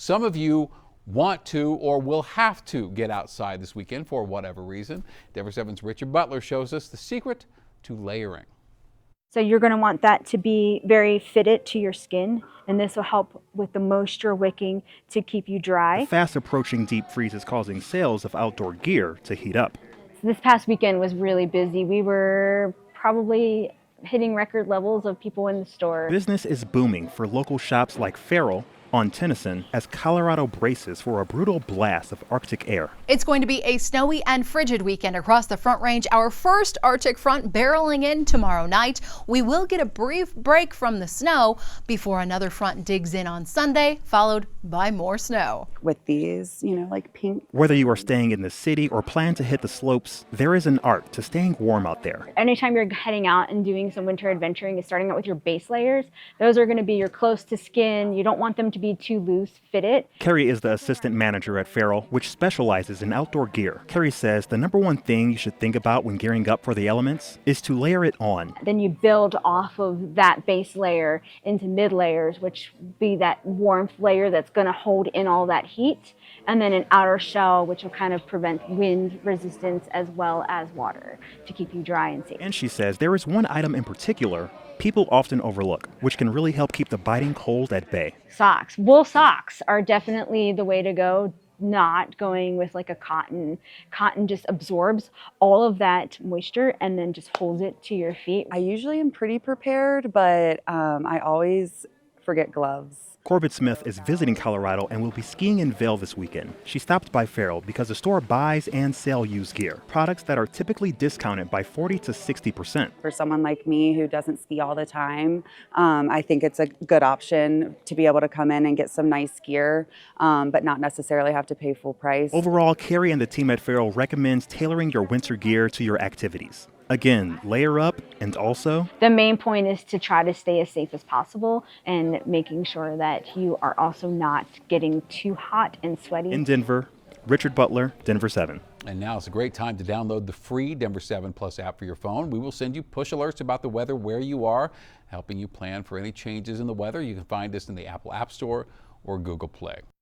some of you want to or will have to get outside this weekend for whatever reason. Denver 7's Richard Butler shows us the secret to layering. So you're going to want that to be very fitted to your skin, and this will help with the moisture wicking to keep you dry. The fast approaching deep freeze is causing sales of outdoor gear to heat up. So this past weekend was really busy. We were probably hitting record levels of people in the store. Business is booming for local shops like Farrell on Tennyson as Colorado braces for a brutal blast of Arctic air. It's going to be a snowy and frigid weekend across the Front Range. Our first Arctic front barreling in tomorrow night. We will get a brief break from the snow before another front digs in on Sunday, followed by more snow. With these, like pink. Whether you are staying in the city or plan to hit the slopes, there is an art to staying warm out there. Anytime you're heading out and doing some winter adventuring, is starting out with your base layers. Those are going to be your close to skin. You don't want them to be too loose fitted. Carrie is the assistant manager at Farrell, which specializes in outdoor gear. Carrie says the number one thing you should think about when gearing up for the elements is to layer it on. Then you build off of that base layer into mid layers, which be that warmth layer that's going to hold in all that heat, and then an outer shell, which will kind of prevent wind resistance as well as water to keep you dry and safe. And she says there is one item in particular people often overlook, which can really help keep the biting cold at bay. Socks. Wool socks are definitely the way to go. Not going with like a cotton. Cotton just absorbs all of that moisture and then just holds it to your feet. I usually am pretty prepared, but I always forget gloves. Corbett Smith is visiting Colorado and will be skiing in Vail this weekend. She stopped by Farrell because the store buys and sells used gear, products that are typically discounted by 40 to 60%. For someone like me who doesn't ski all the time, I think it's a good option to be able to come in and get some nice gear, but not necessarily have to pay full price. Overall, Carrie and the team at Farrell recommends tailoring your winter gear to your activities. Again, layer up, and also the main point is to try to stay as safe as possible and making sure that you are also not getting too hot and sweaty. In Denver, Richard Butler, Denver 7. And now is a great time to download the free Denver 7 Plus app for your phone. We will send you push alerts about the weather where you are, helping you plan for any changes in the weather. You can find us in the Apple App Store or Google Play.